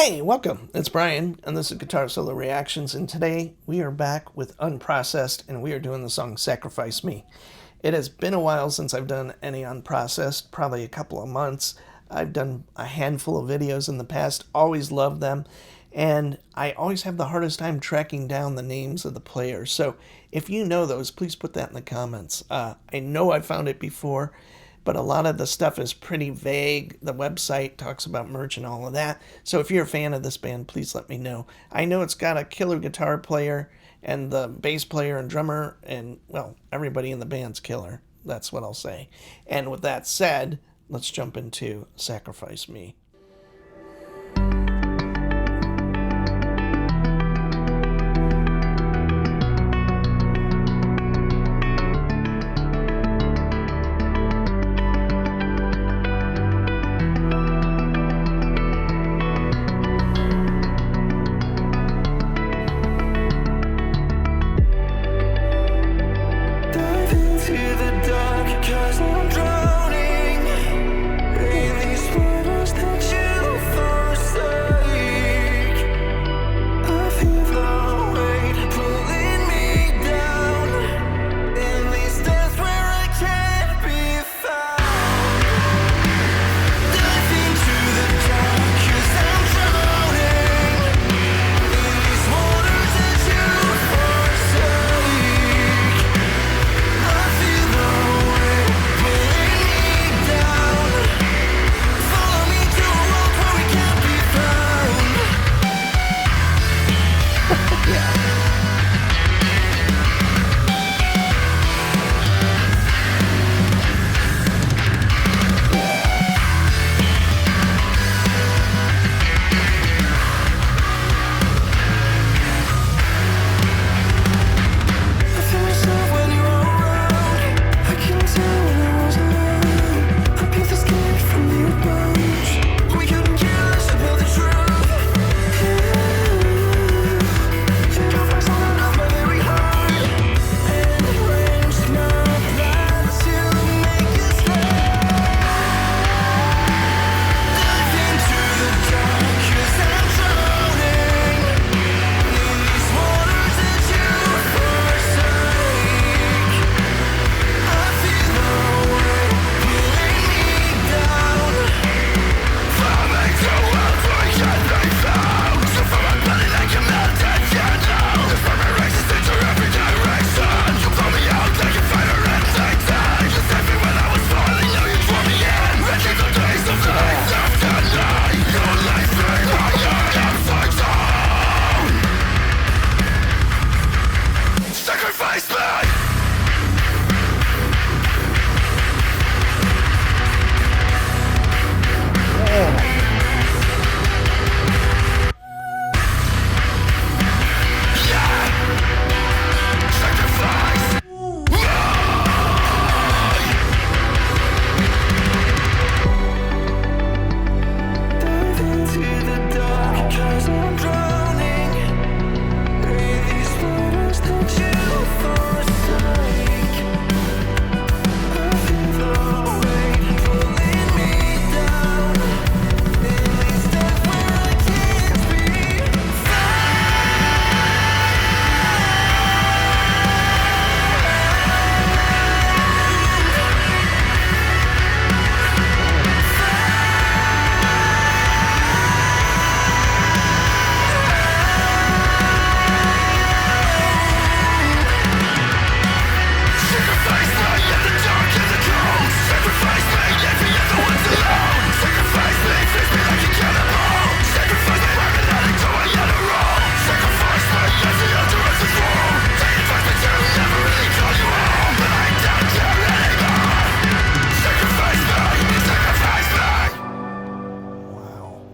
Hey, welcome. It's Brian, and this is Guitar Solo Reactions, and today we are back with Unprocessed, and we are doing the song Sacrifice Me. It has been a while since I've done any Unprocessed, probably a couple of months. I've done a handful of videos in the past, always loved them, and I always have the hardest time tracking down the names of the players. So if you know those, please put that in the comments. I know I found it before, but a lot of the stuff is pretty vague. The website talks about merch and all of that. So if you're a fan of this band, please let me know. I know it's got a killer guitar player, and the bass player and drummer, and, well, everybody in the band's killer. That's what I'll say. And with that said, let's jump into Sacrifice Me.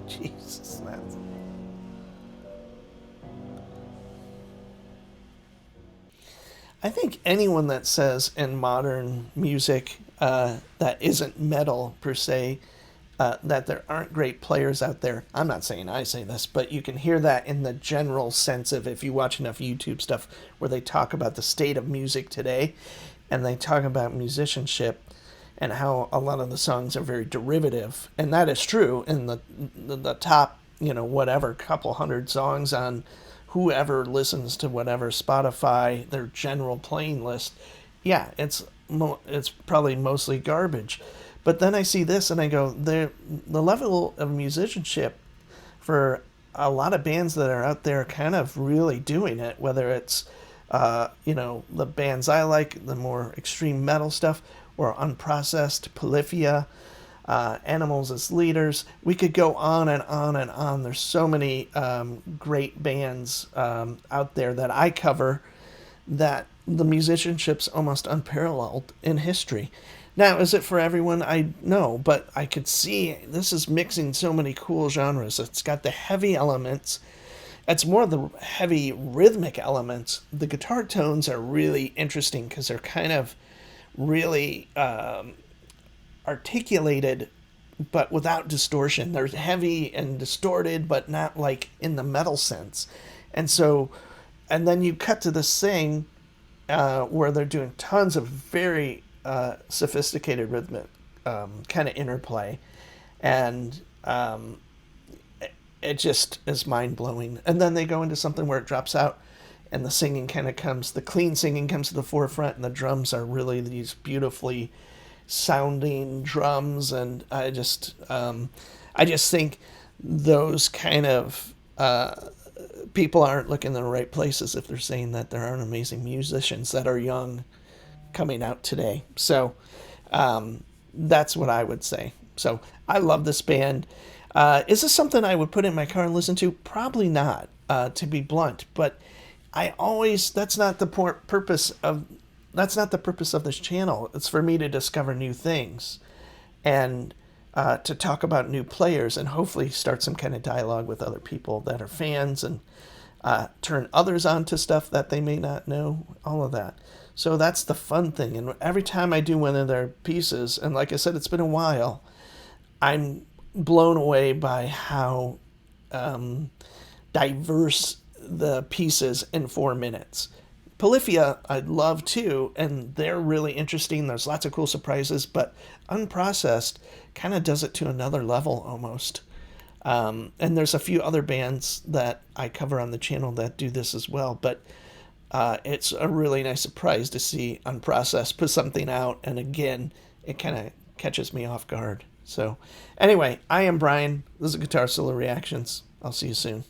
Jesus, that's... I think anyone that says in modern music that isn't metal per se, that there aren't great players out there. I'm not saying I say this, but you can hear that in the general sense of if you watch enough YouTube stuff where they talk about the state of music today, and they talk about musicianship and how a lot of the songs are very derivative, and that is true in the top whatever, couple hundred songs on whoever listens to whatever Spotify, their general playing list. Yeah, it's probably mostly garbage. But then I see this and I go, the level of musicianship for a lot of bands that are out there kind of really doing it, whether it's, the bands I like, the more extreme metal stuff, or Unprocessed, Polyphia, Animals as Leaders. We could go on and on and on. There's so many great bands out there that I cover that the musicianship's almost unparalleled in history. Now, is it for everyone? I know, but I could see this is mixing so many cool genres. It's got the heavy elements. It's more the heavy rhythmic elements. The guitar tones are really interesting because they're kind of really articulated, but without distortion. They're heavy and distorted, but not like in the metal sense. And so, and then you cut to the sing where they're doing tons of very sophisticated rhythmic kind of interplay, and it just is mind blowing. And then they go into something where it drops out, and the singing kind of comes, the clean singing comes to the forefront, and the drums are really these beautifully sounding drums. And I just think those kind of people aren't looking in the right places if they're saying that there aren't amazing musicians that are young coming out today. So that's what I would say. So I love this band. Is this something I would put in my car and listen to? Probably not, to be blunt. But that's not the purpose of this channel. It's for me to discover new things and to talk about new players and hopefully start some kind of dialogue with other people that are fans and turn others on to stuff that they may not know, all of that. So that's the fun thing. And every time I do one of their pieces, and like I said, it's been a while, I'm blown away by how diverse the pieces in 4 minutes. Polyphia I love too, and they're really interesting. There's lots of cool surprises, but Unprocessed kind of does it to another level almost. And there's a few other bands that I cover on the channel that do this as well, but it's a really nice surprise to see Unprocessed put something out, and again, it kind of catches me off guard. So anyway, I am Brian. This is Guitar Solo Reactions. I'll see you soon.